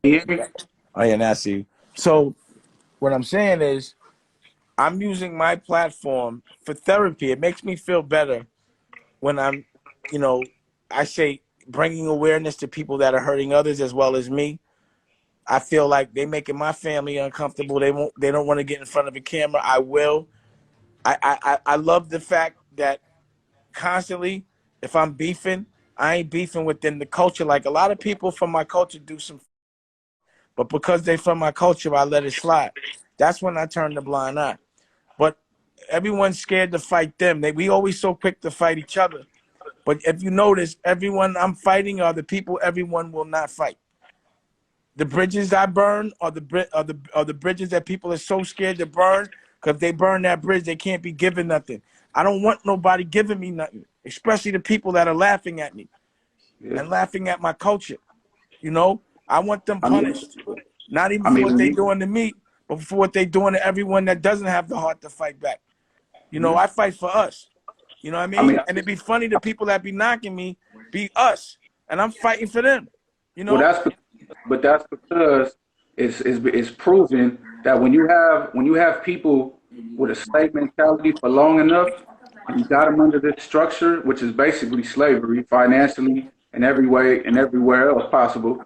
You hear me? Oh yeah, now I see you. So what I'm saying is I'm using my platform for therapy. It makes me feel better when I'm, you know, I say bringing awareness to people that are hurting others as well as me. I feel like they making my family uncomfortable. They don't want to get in front of a camera. I will. I love the fact that constantly, if I'm beefing, I ain't beefing within the culture. Like a lot of people from my culture do some, but because they from my culture, I let it slide. That's when I turn the blind eye. But everyone's scared to fight them. We always so quick to fight each other. But if you notice, everyone I'm fighting are the people everyone will not fight. The bridges I burn are the bridges that people are so scared to burn, because if they burn that bridge, they can't be given nothing. I don't want nobody giving me nothing, especially the people that are laughing at me Yeah. and laughing at my culture. You know, I want them I mean, punished, not even I for mean, what when they you, doing to me, but for what they doing to everyone that doesn't have the heart to fight back. You know, mhm. I fight for us. You know what I I mean? mean, And it'd be funny the people that be knocking me be us, and I'm fighting for them. You well, know, but that's because it's proven that when you have people with a slave mentality for long enough, and you got them under this structure, which is basically slavery, financially and every way and everywhere else possible,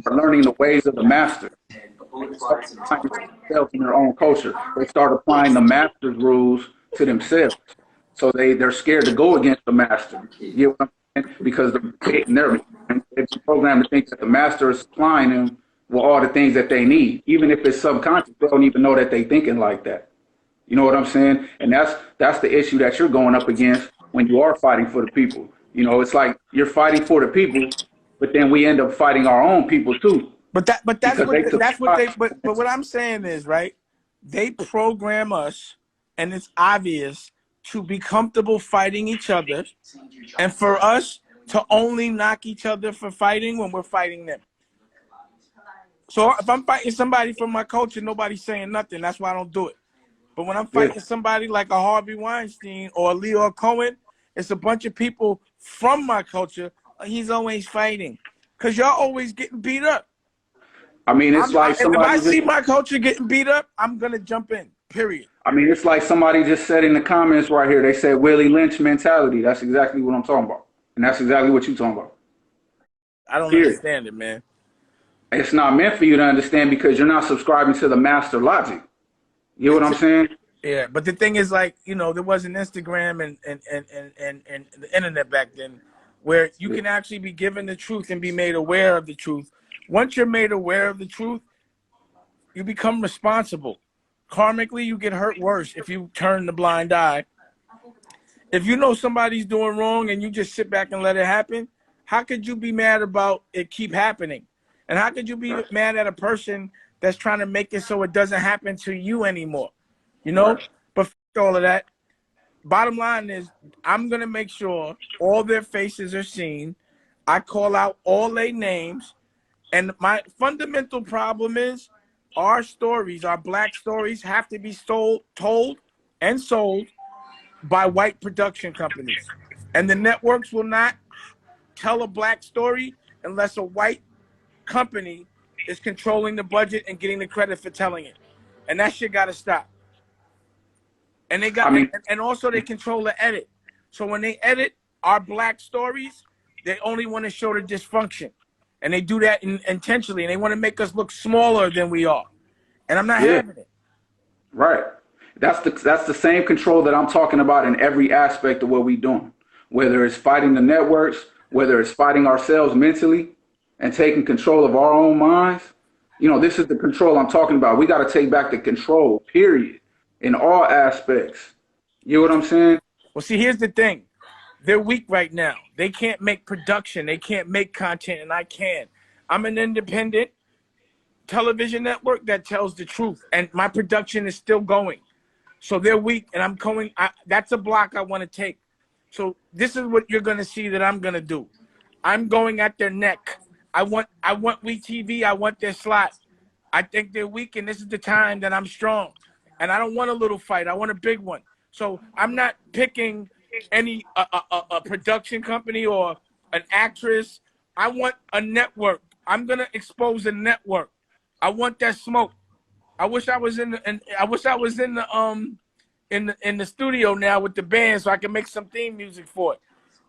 are learning the ways of the master. They start applying it to themselves in their own culture. They start applying the master's rules to themselves. So they're scared to go against the master. You know what I'm saying? Because they're programmed to think that the master is supplying them with all the things that they need. Even if it's subconscious, they don't even know that they're thinking like that. You know what I'm saying? And that's the issue that you're going up against when you are fighting for the people. You know, it's like you're fighting for the people, but then we end up fighting our own people too but because they that's what subscribe. they but what I'm saying is, right, they program us, and it's obvious, to be comfortable fighting each other, and for us to only knock each other for fighting when we're fighting them. So if I'm fighting somebody from my culture, nobody's saying nothing. That's why I don't do it. But when I'm Yeah. fighting somebody like a Harvey Weinstein or a Leo Cohen, it's a bunch of people from my culture. He's always fighting because y'all always getting beat up. I mean, it's like If I somebody see just. my culture getting beat up, I'm gonna jump in. Period. I mean, it's like somebody just said in the comments right here. They said Willie Lynch mentality. That's exactly what I'm talking about, and that's exactly what you're talking about. I don't Period. understand it, man. It's not meant for you to understand because you're not subscribing to the master logic. You know what I'm saying? Yeah, but the thing is, like, there wasn't Instagram and the internet back then, where you Yeah. can actually be given the truth and be made aware of the truth. Once you're made aware of the truth, you become responsible. Karmically, you get hurt worse if you turn the blind eye. If you know somebody's doing wrong and you just sit back and let it happen, how could you be mad about it keep happening? And how could you be Right. mad at a person that's trying to make it so it doesn't happen to you anymore? You know? Right. But all of that, bottom line is, I'm going to make sure all their faces are seen. I call out all their names. And my fundamental problem is our stories, our black stories, have to be told and sold by white production companies. And the networks will not tell a black story unless a white company is controlling the budget and getting the credit for telling it. And that shit got to stop. And they I got mean, and also they control the edit. So when they edit our black stories, they only want to show the dysfunction. And they do that intentionally, and they want to make us look smaller than we are. And I'm not yeah. having it. Right. That's the same control that I'm talking about in every aspect of what we're doing. Whether it's fighting the networks, whether it's fighting ourselves mentally and taking control of our own minds. You know, this is the control I'm talking about. We got to take back the control, period, in all aspects. You know what I'm saying? Well, see, here's the thing. They're weak right now. They can't make production. They can't make content, and I can. I'm an independent television network that tells the truth, and my production is still going. So they're weak, and I'm going. That's a block I want to take. So this is what you're going to see that I'm going to do. I'm going at their neck. I want WeTV. I want their slot. I think they're weak, and this is the time that I'm strong. And I don't want a little fight. I want a big one. So I'm not picking any a production company or an actress. I want a network. I'm gonna expose a network. I want that smoke. I wish I was in the in the studio now with the band so I can make some theme music for it.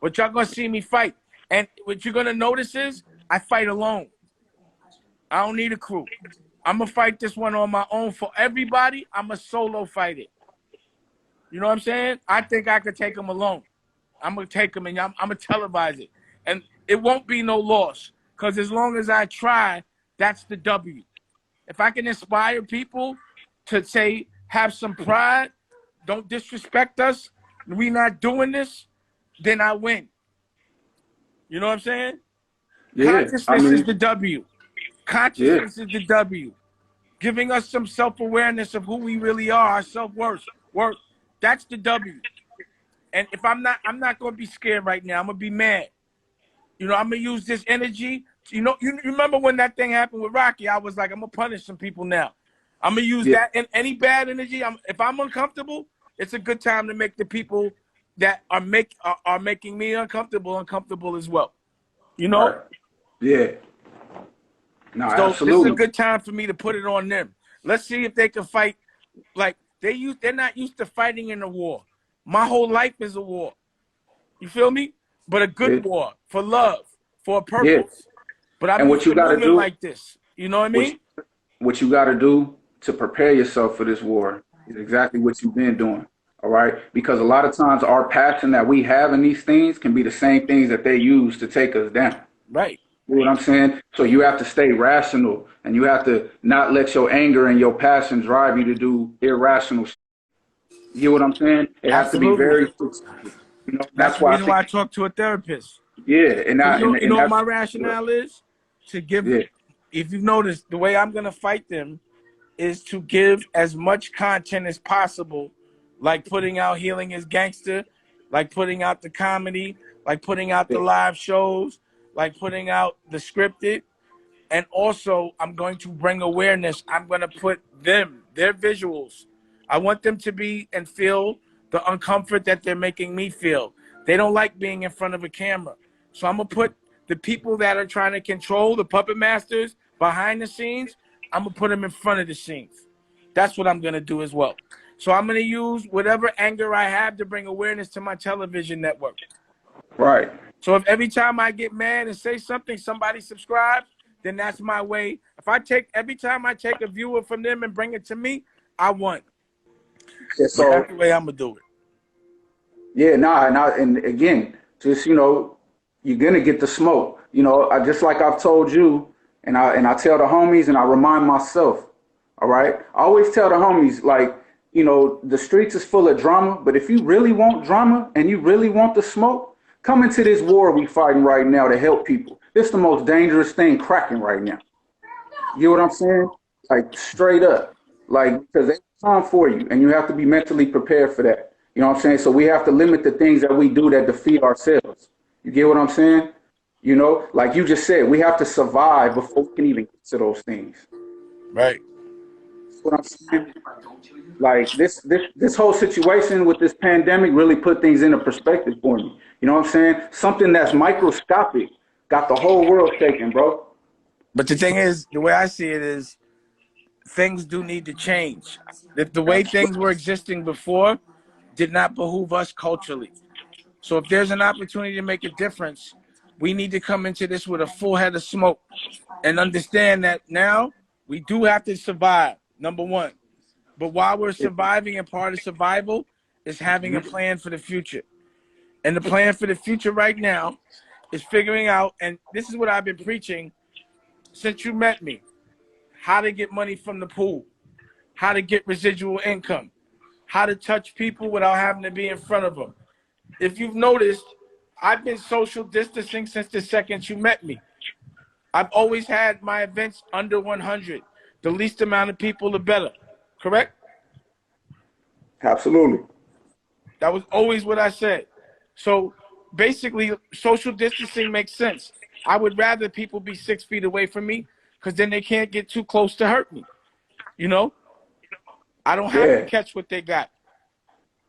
But y'all gonna see me fight. And what you're gonna notice is I fight alone. I don't need a crew. I'm gonna fight this one on my own. For everybody, I'm a solo fighter. You know what I'm saying? I think I could take them alone. I'm gonna take them and I'm gonna televise it. And it won't be no loss. Because as long as I try, that's the W. If I can inspire people to say, have some pride, don't disrespect us, we not doing this, then I win. You know what I'm saying? Yeah, Consciousness is the W. Consciousness yeah, is the W. Giving us some self-awareness of who we really are, our self-worth. That's the W. And if I'm not gonna be scared right now. I'm gonna be mad. You know, I'm gonna use this energy. You know, you remember when that thing happened with Rocky? I was like, I'm gonna punish some people now. I'm gonna use yeah. that and any bad energy. If I'm uncomfortable, it's a good time to make the people that are making me uncomfortable as well. You know? Right. Yeah. No, So this is a absolutely. good time for me to put it on them. Let's see if they can fight. Like they're not used to fighting in a war. My whole life is a war. You feel me? But a Yeah. good war for love, for a Yeah. purpose. But I'm And what used you to got to moving do, like this. You know what I what mean? what you got to do to prepare yourself for this war is exactly what you've been doing. All right, because a lot of times our passion that we have in these things can be the same things that they use to take us down. Right. You know what I'm saying? So you have to stay rational and you have to not let your anger and your passion drive you to do irrational shit. You get what I'm saying? It has to be Absolutely. very strategic. You know, That's that's the why I reason think, why I talk to a therapist. yeah, and So I, you and know what that's, my rationale is? To give, yeah, if you've noticed, the way I'm gonna fight them is to give as much content as possible, like putting out Healing is Gangster, like putting out the comedy, like putting out the yeah, live shows, like putting out the scripted. And also, I'm going to bring awareness. I'm going to put their visuals. I want them to be and feel the uncomfort that they're making me feel. They don't like being in front of a camera. So I'm going to put the people that are trying to control the puppet masters behind the scenes, I'm going to put them in front of the scenes. That's what I'm going to do as well. So I'm going to use whatever anger I have to bring awareness to my television network. right. So if every time I get mad and say something, somebody subscribes, then that's my way. If I take every time I take a viewer from them and bring it to me, I won. Yeah, But so that's the way I'm gonna do it. yeah, nah, and again, just you're gonna get the smoke. I just like I've told you, and I tell the homies, and I remind myself. All right, I always tell the homies like, the streets is full of drama, but if you really want drama and you really want the smoke, come into this war we fighting right now to help people. This is the most dangerous thing cracking right now. You know what I'm saying? Like straight up. Like because there's time for you and you have to be mentally prepared for that. You know what I'm saying? So we have to limit the things that we do that defeat ourselves. You get what I'm saying? Like you just said, we have to survive before we can even get to those things. Right. That's what I'm saying? Like this whole situation with this pandemic really put things into perspective for me. You know what I'm saying? Something that's microscopic got the whole world shaking, bro. But the thing is, the way I see it is, things do need to change. The way things were existing before did not behoove us culturally. So if there's an opportunity to make a difference, we need to come into this with a full head of smoke and understand that now we do have to survive, number one. But while we're surviving, and part of survival is having a plan for the future. And the plan for the future right now is figuring out, and this is what I've been preaching since you met me, how to get money from the pool, how to get residual income, how to touch people without having to be in front of them. If you've noticed, I've been social distancing since the second you met me. I've always had my events under 100. The least amount of people, the better. Correct? Absolutely. That was always what I said. So basically, social distancing makes sense. I would rather people be 6 feet away from me because then they can't get too close to hurt me. You know, I don't have to Yeah. catch what they got.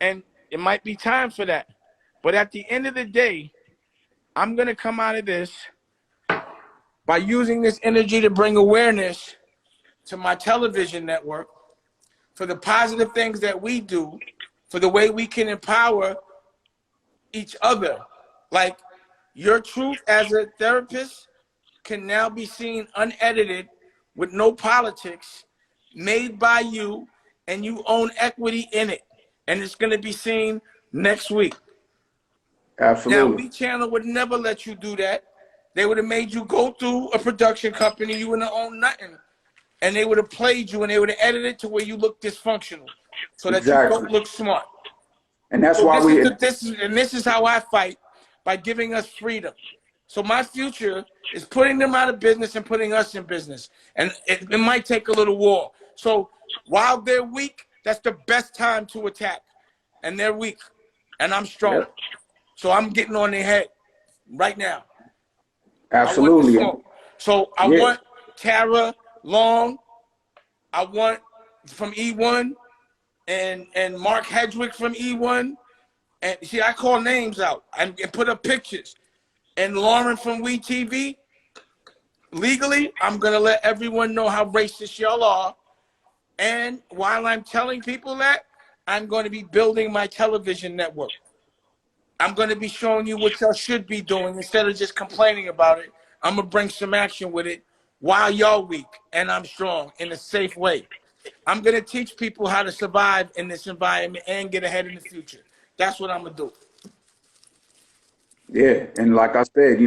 And it might be time for that. But at the end of the day, I'm going to come out of this by using this energy to bring awareness to my television network for the positive things that we do, for the way we can empower each other. Like, your truth as a therapist can now be seen unedited with no politics, made by you, and you own equity in it. And it's going to be seen next week. Now, Absolutely. We Channel would never let you do that. They would have made you go through a production company. You wouldn't have owned nothing. And they would have played you, and they would have edited it to where you look dysfunctional so that you Exactly. don't look smart. And that's So why this is how I fight, by giving us freedom. So my future is putting them out of business and putting us in business. And it might take a little war. So while they're weak, that's the best time to attack. And they're weak. And I'm strong. Yep. So I'm getting on their head right now. Absolutely. So I want Tara Long. I want from E1 and Mark Hedrick from E1. And see, I call names out and put up pictures. And Lauren from WeTV. Legally, I'm going to let everyone know how racist y'all are. And while I'm telling people that, I'm going to be building my television network. I'm going to be showing you what y'all should be doing instead of just complaining about it. I'm going to bring some action with it while y'all weak and I'm strong in a safe way. I'm going to teach people how to survive in this environment and get ahead in the future. That's what I'm going to do. Yeah, and like I said,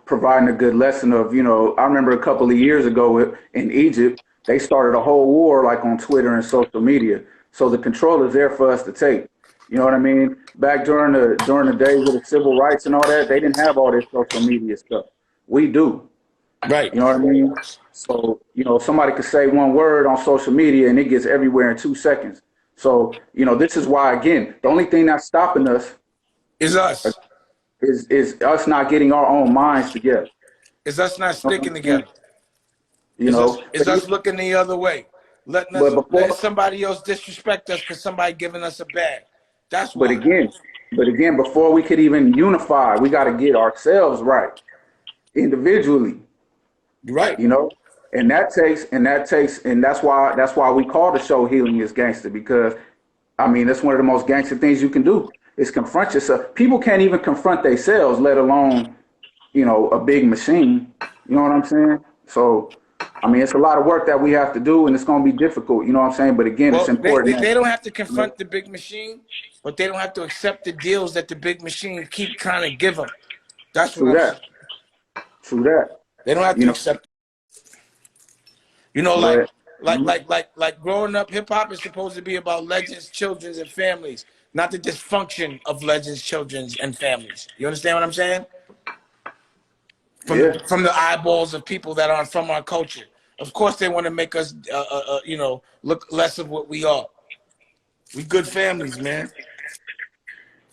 providing a good lesson of, I remember a couple of years ago in Egypt, they started a whole war like on Twitter and social media. So the control is there for us to take. You know what I mean? Back during the days of the civil rights and all that, they didn't have all this social media stuff. We do. Right. You know what I mean? So, somebody could say one word on social media and it gets everywhere in 2 seconds. So, this is why, again, the only thing that's stopping us is us. Is us not getting our own minds together. Is us not sticking together. Is us looking the other way. Letting somebody else disrespect us because somebody giving us a bag. That's why. But again, before we could even unify, we got to get ourselves right individually. Right. And that's why we call the show Healing is Gangster, because that's one of the most gangster things you can do is confront yourself. People can't even confront themselves, let alone, a big machine. You know what I'm saying? So, it's a lot of work that we have to do, and it's going to be difficult. You know what I'm saying? But again, it's important. They don't have to confront the big machine, but they don't have to accept the deals that the big machine keep trying to give them. That's True that. True that. They don't have to accept. Like growing up, hip hop is supposed to be about legends, children, and families, not the dysfunction of legends, children, and families. You understand what I'm saying? From the eyeballs of people that aren't from our culture. Of course, they want to make us, look less of what we are. We good families, man.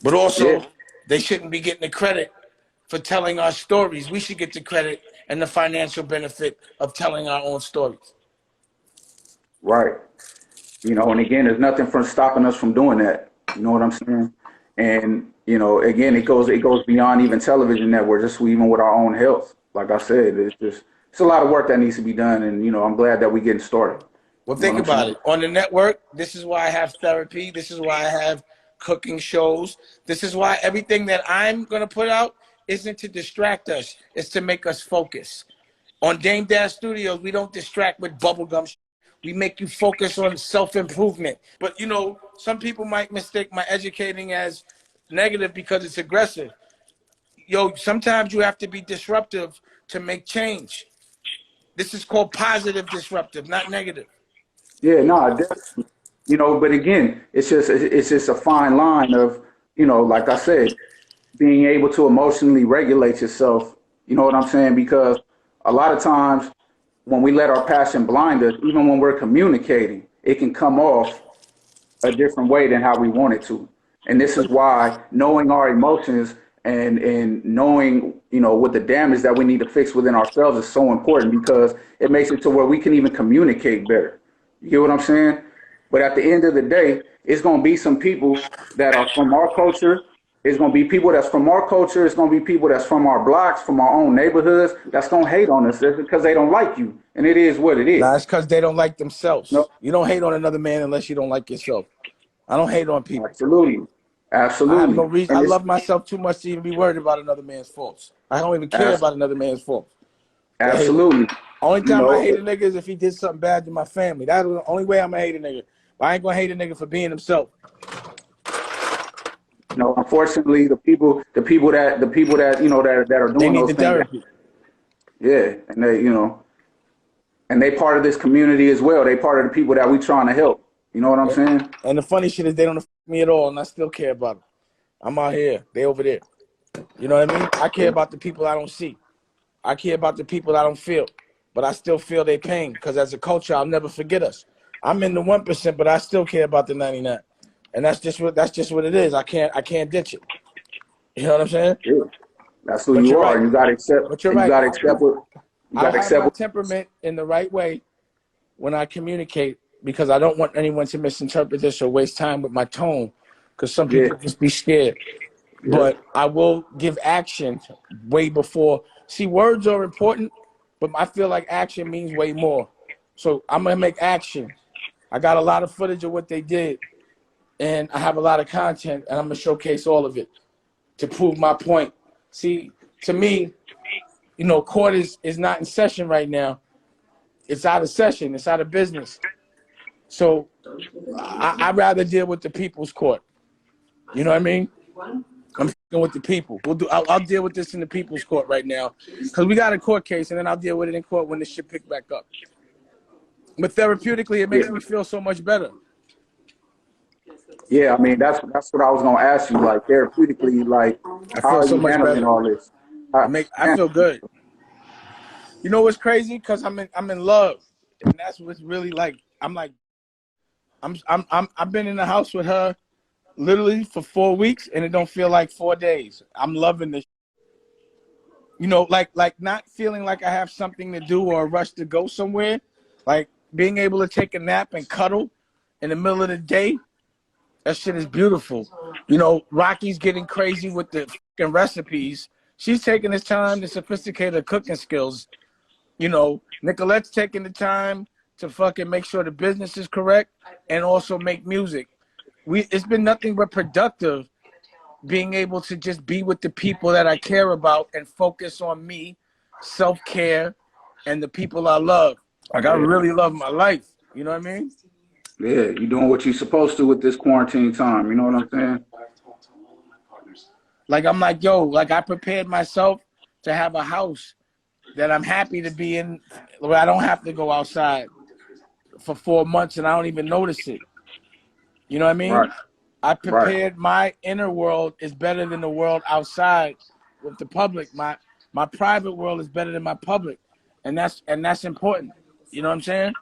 But also, they shouldn't be getting the credit for telling our stories. We should get the credit and the financial benefit of telling our own stories. Right. And again, there's nothing from stopping us from doing that. You know what I'm saying? And, again, it goes beyond even television networks, just even with our own health. Like I said, it's a lot of work that needs to be done. And, I'm glad that we're getting started. Well, think about it. On the network, this is why I have therapy. This is why I have cooking shows. This is why everything that I'm going to put out isn't to distract us. It's to make us focus. On Dame Dash Studios, we don't distract with bubblegum. We make you focus on self-improvement. But, some people might mistake my educating as negative because it's aggressive. Sometimes you have to be disruptive to make change. This is called positive disruptive, not negative. Yeah, no, definitely. But again, it's just a fine line of, like I said, being able to emotionally regulate yourself. You know what I'm saying? Because a lot of times when we let our passion blind us, even when we're communicating, it can come off a different way than how we want it to. And this is why knowing our emotions and knowing, what the damage that we need to fix within ourselves is so important, because it makes it to where we can even communicate better. You get what I'm saying? But at the end of the day, it's going to be some people that are from our culture. It's gonna be people that's from our culture. It's gonna be people that's from our blocks, from our own neighborhoods. That's gonna hate on us because they don't like you, and it is what it is. Nah, it's because they don't like No, themselves. You don't hate on another man unless you don't like yourself. I don't hate on people. absolutely, I have no absolutely, reason. I and it's love myself too much to even be worried about another man's faults. I don't even care abs- about another man's faults. To hate him. absolutely. Only You time I know, hate a nigga is if he did something bad to my family. That's the only way I'm gonna hate a nigga. But I ain't gonna hate a nigga for being himself. unfortunately, the people that that are They doing need those the things, therapy. yeah, and they part of this community as well. They part of the people that we trying to help. You know what I'm saying? And the funny shit is they don't affect me at all, and I still care about them. I'm out here. They over there. You know what I mean? I care about the people I don't see. I care about the people I don't feel. But I still feel their pain because as a culture, I'll never forget us. I'm in the 1%, but I still care about the 99. And that's just what it is. I can't ditch it. You know what I'm saying? Yeah, that's who But you you're are. right. You gotta accept, But you're and you right. gotta accept what you I'll gotta have accept. my temperament in the right way when I communicate because I don't want anyone to misinterpret this or waste time with my tone because some Yeah, people just be scared. yeah, But I will give action way before. See, words are important, but I feel like action means way more. So I'm going to make action. I got a lot of footage of what they did, and I have a lot of content, and I'm going to showcase all of it to prove my point. See, to me, court is not in session right now. It's out of session. It's out of business. So I'd rather deal with the people's court. You know what I mean? I'm fucking with the people. I'll deal with this in the people's court right now because we got a court case, and then I'll deal with it in court when this shit pick back up. But therapeutically, it yeah, makes me feel so much better. yeah. I mean, that's what I was gonna ask you. Like therapeutically, like I how feel are so you much handling better. all this? How, I feel good. You know what's crazy? Because I'm in love, and that's what's really like. I've been in the house with her literally for 4 weeks, and it don't feel like 4 days. I'm loving this. Like not feeling like I have something to do or a rush to go somewhere. Like being able to take a nap and cuddle in the middle of the day. That shit is beautiful. Rocky's getting crazy with the fucking recipes. She's taking the time to sophisticate her cooking skills. Nicolette's taking the time to fucking make sure the business is correct and also make music. It's been nothing but productive being able to just be with the people that I care about and focus on me, self-care, and the people I love. Like I yeah, really love my life. You know what I mean? yeah, you're doing what you're supposed to with this quarantine time. You know what I'm saying? Like I'm like, yo, like I prepared myself to have a house that I'm happy to be in where I don't have to go outside for 4 months and I don't even notice it. You know what I mean? Right, I right. prepared my inner world is better than the world outside with the public. My private world is better than my public. And that's important. You know what I'm saying?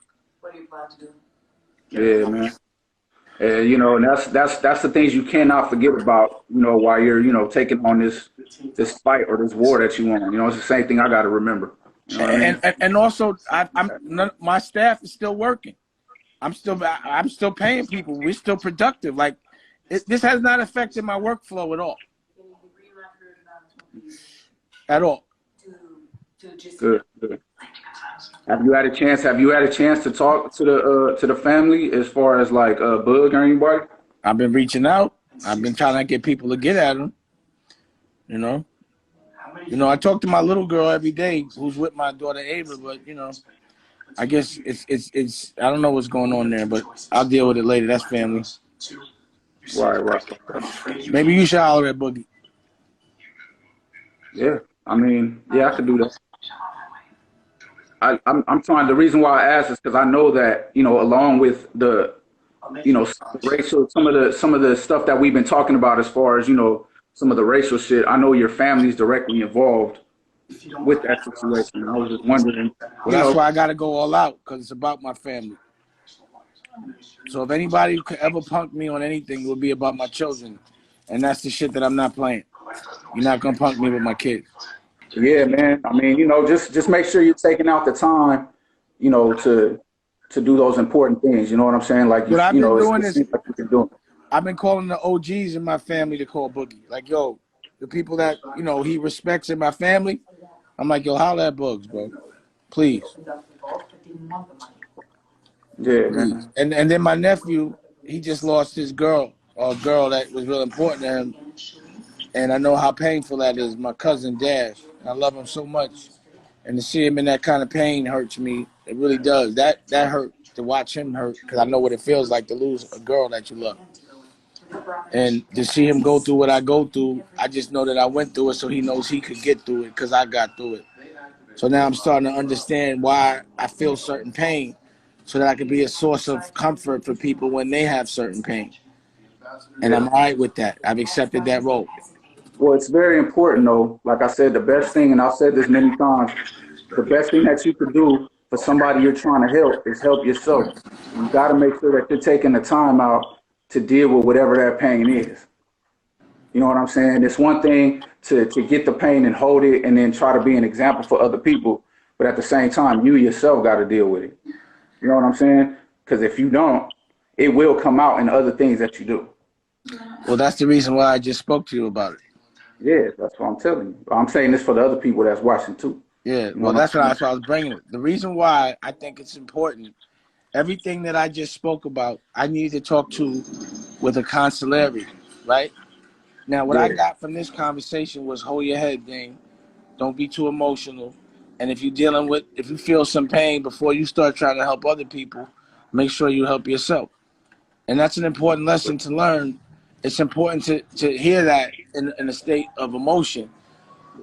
Yeah, man. And that's the things you cannot forget about. While you're taking on this fight or this war that you want. It's the same thing I got to remember. You know what I mean? And also my staff is still working. I'm still paying people. We're still productive. Like this has not affected my workflow at all. At all. Good, good. Have you had a chance? Have you had a chance to talk to the family as far as like Bug or anybody? I've been reaching out. I've been trying to get people to get at them. I talk to my little girl every day, who's with my daughter Ava. But I guess it's I don't know what's going on there, but I'll deal with it later. That's family. Right, right. Maybe you should holler at Boogie. Yeah, I mean, yeah, I could do that. I'm trying. The reason why I ask is because I know that along with the racial, some of the stuff that we've been talking about as far as some of the racial shit. I know your family's directly involved with that situation. I was just wondering, Well, that's why I got to go all out because it's about my family. So if anybody could ever punk me on anything, it would be about my children, and that's the shit that I'm not playing. You're not gonna punk me with my kids. Yeah, man. I mean, just make sure you're taking out the time, to do those important things. You know what I'm saying? Like What I've been doing it is seems like you've been doing. I've been calling the OGs in my family to call Boogie. Like, yo, the people that, he respects in my family, I'm like, yo, holla at Bugs, bro. Please. Yeah, Please. man. And then my nephew, he just lost his girl, or a girl that was real important to him. And I know how painful that is. My cousin Dash. I love him so much. And to see him in that kind of pain hurts me. It really does. That hurt, to watch him hurt, because I know what it feels like to lose a girl that you love. And to see him go through what I go through, I just know that I went through it, so he knows he could get through it because I got through it. So now I'm starting to understand why I feel certain pain, so that I can be a source of comfort for people when they have certain pain. And I'm all right with that. I've accepted that role. Well, it's very important, though. Like I said, the best thing, and I've said this many times, the best thing that you could do for somebody you're trying to help is help yourself. You got to make sure that you're taking the time out to deal with whatever that pain is. You know what I'm saying? It's one thing to get the pain and hold it and then try to be an example for other people. But at the same time, you yourself got to deal with it. You know what I'm saying? Because if you don't, it will come out in other things that you do. Well, that's the reason why I just spoke to you about it. Yeah, that's what I'm telling you. I'm saying this for the other people that's watching too. Yeah, You know well, what I'm that's saying? what I was bringing it. The reason why I think it's important, everything that I just spoke about, I need to talk to with a consigliere, right? Now, what I Yeah, got from this conversation was hold your head, Dane. Don't be too emotional. And if if you feel some pain before you start trying to help other people, make sure you help yourself. And that's an important lesson to learn. It's important to hear that in a state of emotion.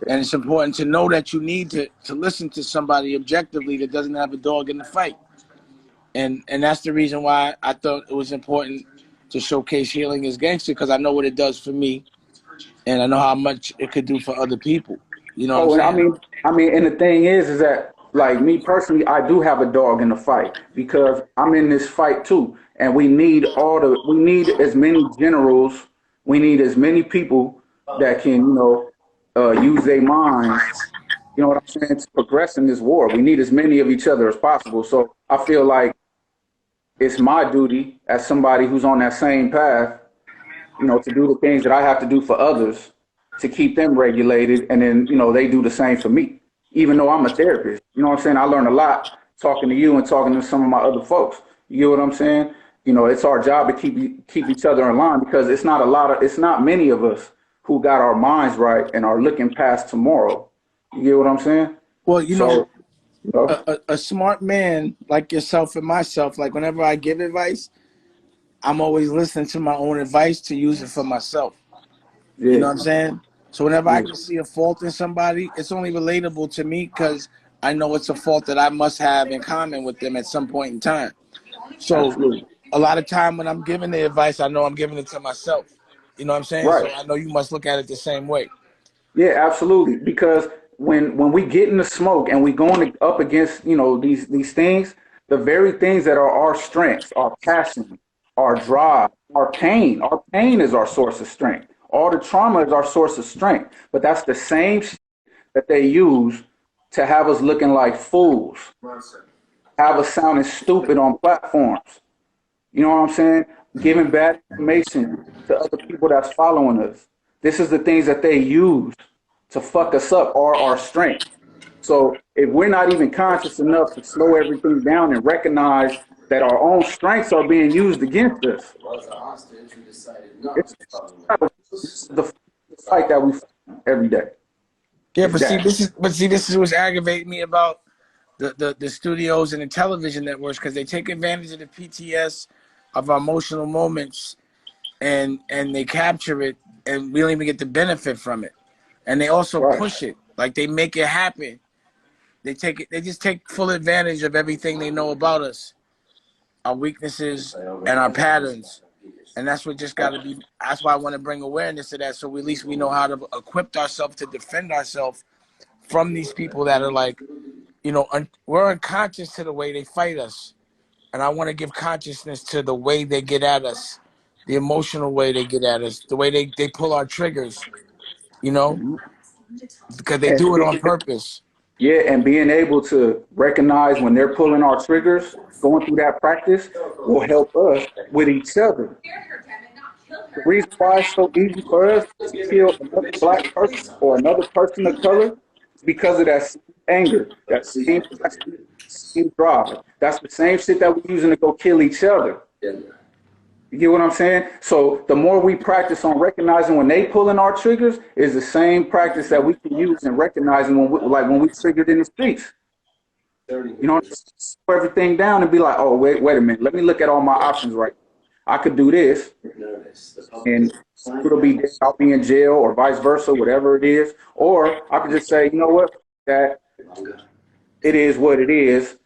And it's important to know that you need to listen to somebody objectively that doesn't have a dog in the fight. And that's the reason why I thought it was important to showcase Healing is Gangster, because I know what it does for me, and I know how much it could do for other people. You know what I'm Oh, and saying? and the thing is that like me personally, I do have a dog in the fight because I'm in this fight too, and we need as many generals, we need as many people that can, use their minds. You know what I'm saying? To progress in this war, we need as many of each other as possible. So I feel like it's my duty as somebody who's on that same path, to do the things that I have to do for others to keep them regulated. And then, they do the same for me, even though I'm a therapist. You know what I'm saying? I learned a lot talking to you and talking to some of my other folks. You get what I'm saying? It's our job to keep each other in line because it's not many of us who got our minds right and are looking past tomorrow. You get what I'm saying? Well, So, a smart man like yourself and myself, like whenever I give advice, I'm always listening to my own advice to use it for myself. You know yeah, what I'm saying? So whenever I yeah, can see a fault in somebody, it's only relatable to me because I know it's a fault that I must have in common with them at some point in time. So absolutely. a lot of time when I'm giving the advice, I know I'm giving it to myself. You know what I'm saying? So Right. I know you must look at it the same way. Yeah, absolutely. Because when we get in the smoke and we going up against these things, the very things that are our strengths, our passion, our drive, our pain is our source of strength. All the trauma is our source of strength. But that's the same shit that they use to have us looking like fools, have us sounding stupid on platforms. You know what I'm saying? Giving bad information to other people that's following us. This is the things that they use to fuck us up or our strength. So if we're not even conscious enough to slow everything down and recognize that our own strengths are being used against us, it's the fight that we fight every day. Yeah, It's but see, that. this is what's aggravating me about the studios and the television networks, because they take advantage of the PTS of our emotional moments, and they capture it, and we don't even get the benefit from it. And they also Right. push it, like they make it happen. They just take full advantage of everything they know about us, our weaknesses and our patterns. And that's what just got to be. That's why I want to bring awareness to that, so at least we know how to equip ourselves to defend ourselves from these people that are like, we're unconscious to the way they fight us. And I want to give consciousness to the way they get at us, the emotional way they get at us, the way they pull our triggers, you know, Mhm. because they And do it on purpose. yeah, and being able to recognize when they're pulling our triggers, going through that practice will help us with each other. The reason why it's so easy for us to kill another black person or another person of color is because of that same anger, that same passion, same drive. That's the same shit that we're using to go kill each other. You get what I'm saying? So the more we practice on recognizing when they pulling our triggers is the same practice that we can use in recognizing when we triggered in the streets. You know, slow everything down and be like, oh, wait a minute. Let me look at all my options right now. I could do this and it'll be I'll be in jail or vice versa, whatever it is. Or I could just say, you know what, that it is what it is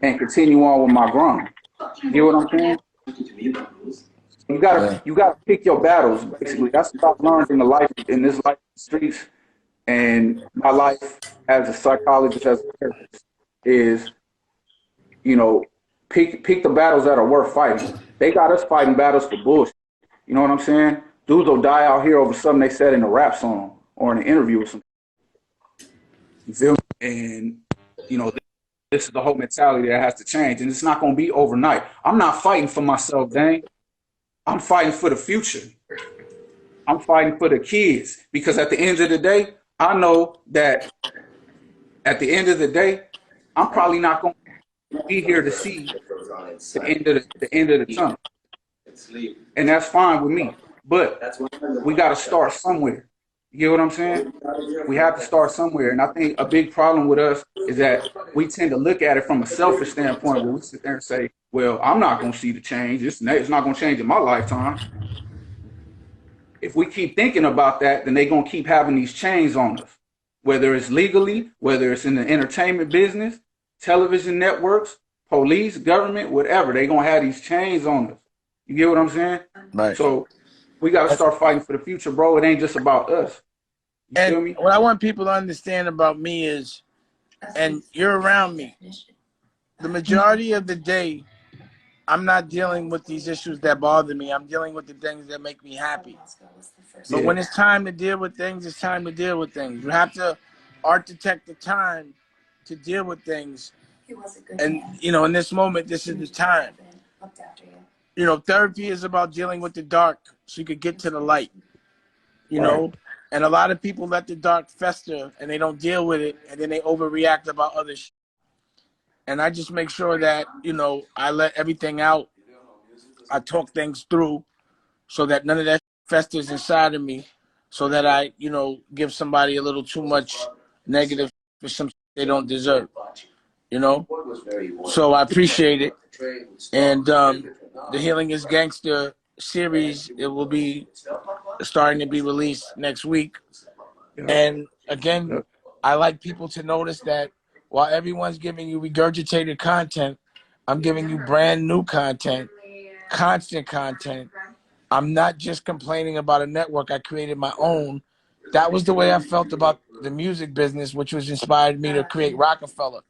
and continue on with my grind. You get what I'm saying? You gotta pick your battles, basically. That's what I've learned in this life in the streets and my life as a psychologist, as a therapist, is, you know, pick the battles that are worth fighting. They got us fighting battles for bullshit. You know what I'm saying? Dudes will die out here over something they said in a rap song or in an interview or something. You feel me? And, you know, this is the whole mentality that has to change. And it's not going to be overnight. I'm not fighting for myself, dang. I'm fighting for the future. I'm fighting for the kids. Because at the end of the day, I know that at the end of the day, I'm probably not going to be here to see the end of the tunnel. And that's fine with me. But we got to start somewhere. You get what I'm saying? We have to start somewhere. And I think a big problem with us is that we tend to look at it from a selfish standpoint where we sit there and say, well, I'm not going to see the change. It's not going to change in my lifetime. If we keep thinking about that, then they're going to keep having these chains on us, whether it's legally, whether it's in the entertainment business, television networks, police, government, whatever. They're going to have these chains on us. You get what I'm saying? Right. So we got to start fighting for the future, bro. It ain't just about us. You feel me? What I want people to understand about me is, and you're around me, the majority of the day, I'm not dealing with these issues that bother me. I'm dealing with the things that make me happy. But when it's time to deal with things, it's time to deal with things. You have to architect the time to deal with things. And, you know, in this moment, this is the time. You know, therapy is about dealing with the dark so you could get to the light, you know? And a lot of people let the dark fester and they don't deal with it, and then they overreact about other shit. And I just make sure that, you know, I let everything out. I talk things through so that none of that festers inside of me, so that I, you know, give somebody a little too much negative for some they don't deserve, you know? So I appreciate it. And the Healing is Gangster series, it will be starting to be released next week. And again, I like people to notice that while everyone's giving you regurgitated content, I'm giving you brand new content, constant content. I'm not just complaining about a network. I created my own. That was the way I felt about the music business, which was inspired me to create Rockefeller.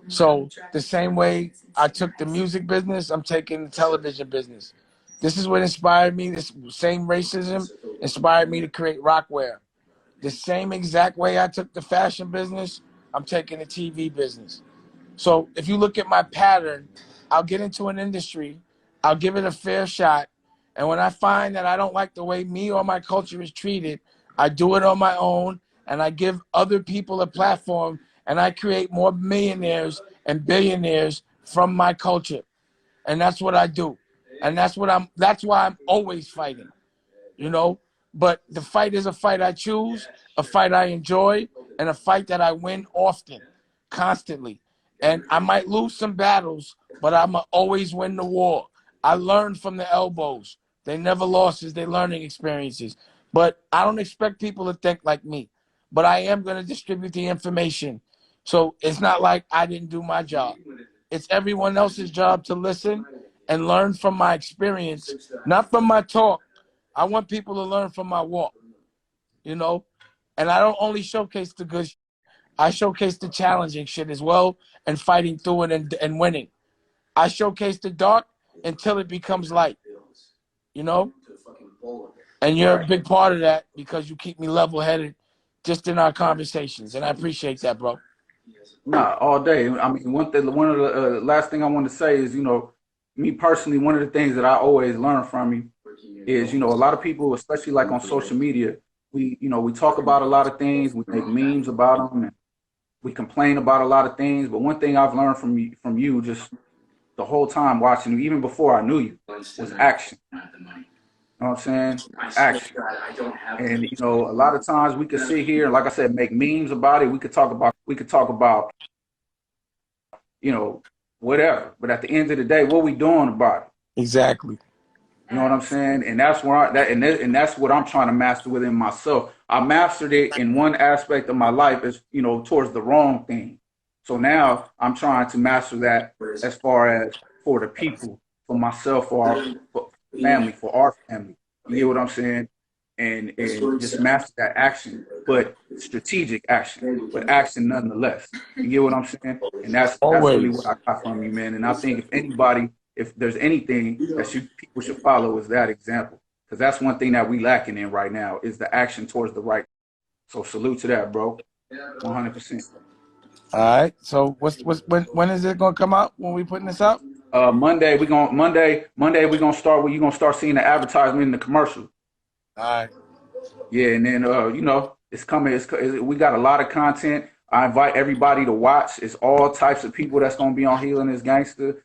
So the same way I took the music business, I'm taking the television business. This is what inspired me. This same racism inspired me to create Rockwear. The same exact way I took the fashion business, I'm taking the TV business. So if you look at my pattern, I'll get into an industry, I'll give it a fair shot, and when I find that I don't like the way me or my culture is treated, I do it on my own, and I give other people a platform, and I create more millionaires and billionaires from my culture. And that's what I do. And that's why I'm always fighting, you know? But the fight is a fight I choose, a fight I enjoy, and a fight that I win often, constantly. And I might lose some battles, but I'ma always win the war. I learned from the elbows. They never losses, they learning experiences. But I don't expect people to think like me. But I am going to distribute the information. So it's not like I didn't do my job. It's everyone else's job to listen and learn from my experience, not from my talk. I want people to learn from my walk, you know? And I don't only showcase the good shit. I showcase the challenging shit as well and fighting through it and winning. I showcase the dark until it becomes light, you know? And you're a big part of that because you keep me level-headed just in our conversations. And I appreciate that, bro. Nah, all day. I mean, one of the last thing I want to say is, you know, me personally, one of the things that I always learn from you is, a lot of people, especially like on social media, we talk about a lot of things, we make memes about them, and we complain about a lot of things. But one thing I've learned from you just the whole time watching you, even before I knew you, was action. You know what I'm saying? Action. And a lot of times we could sit here and, like I said, make memes about it. We could talk about whatever. But at the end of the day, what we doing about it? Exactly. You know what I'm saying? And that's where that's what I'm trying to master within myself. I mastered it in one aspect of my life, as towards the wrong thing. So now I'm trying to master that as far as for the people, for myself, for family, for our family. You get what I'm saying? And just master that action, but strategic action, but action nonetheless. You get what I'm saying? And that's really what I got from you, man. And I think if there's anything that people should follow, is that example, because that's one thing that we lacking in right now is the action towards the right. So salute to that, bro. 100%. All right. So when is it gonna come out? When we putting this up? Monday we're gonna start. Where you gonna start seeing the advertisement in the commercial. All right. Yeah, and then it's coming. We got a lot of content. I invite everybody to watch. It's all types of people that's gonna be on Healing is Gangsta.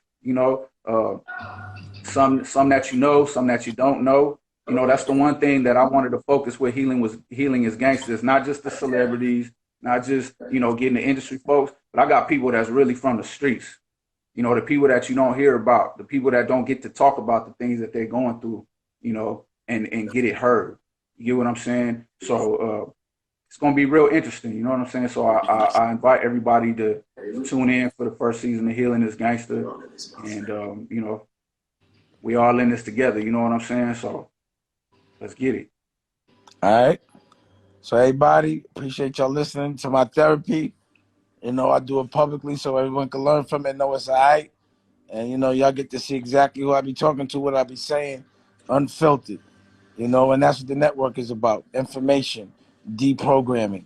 Some that some that you don't know. That's the one thing that I wanted to focus with Healing is Gangsta. It's not just the celebrities, not just getting the industry folks, but I got people that's really from the streets. The people that you don't hear about, the people that don't get to talk about the things that they're going through, and get it heard. You get what I'm saying? So it's going to be real interesting. You know what I'm saying? So I invite everybody to tune in for the first season of Healing is Gangsta. And, we all in this together. You know what I'm saying? So let's get it. All right. So everybody, appreciate y'all listening to my therapy. I do it publicly so everyone can learn from it and know it's all right. And, y'all get to see exactly who I be talking to, what I be saying, unfiltered. And that's what the network is about. Information, deprogramming,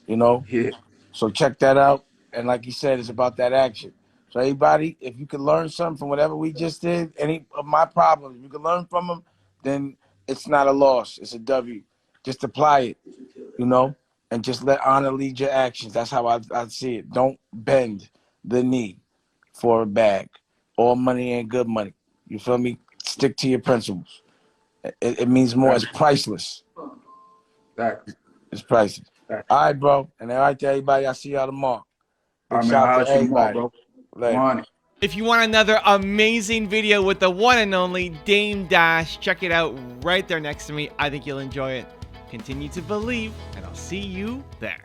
Yeah. So check that out. And like you said, it's about that action. So everybody, if you can learn something from whatever we just did, any of my problems, if you can learn from them, then it's not a loss. It's a W. Just apply it, and just let honor lead your actions. That's how I see it. Don't bend the knee for a bag. All money ain't good money. You feel me? Stick to your principles. It means more. It's priceless. Exactly. It's priceless. Exactly. All right, bro. And all right to everybody. I'll see y'all tomorrow. Big shout out to everybody. Bro. Later. If you want another amazing video with the one and only Dame Dash, check it out right there next to me. I think you'll enjoy it. Continue to believe, and I'll see you there.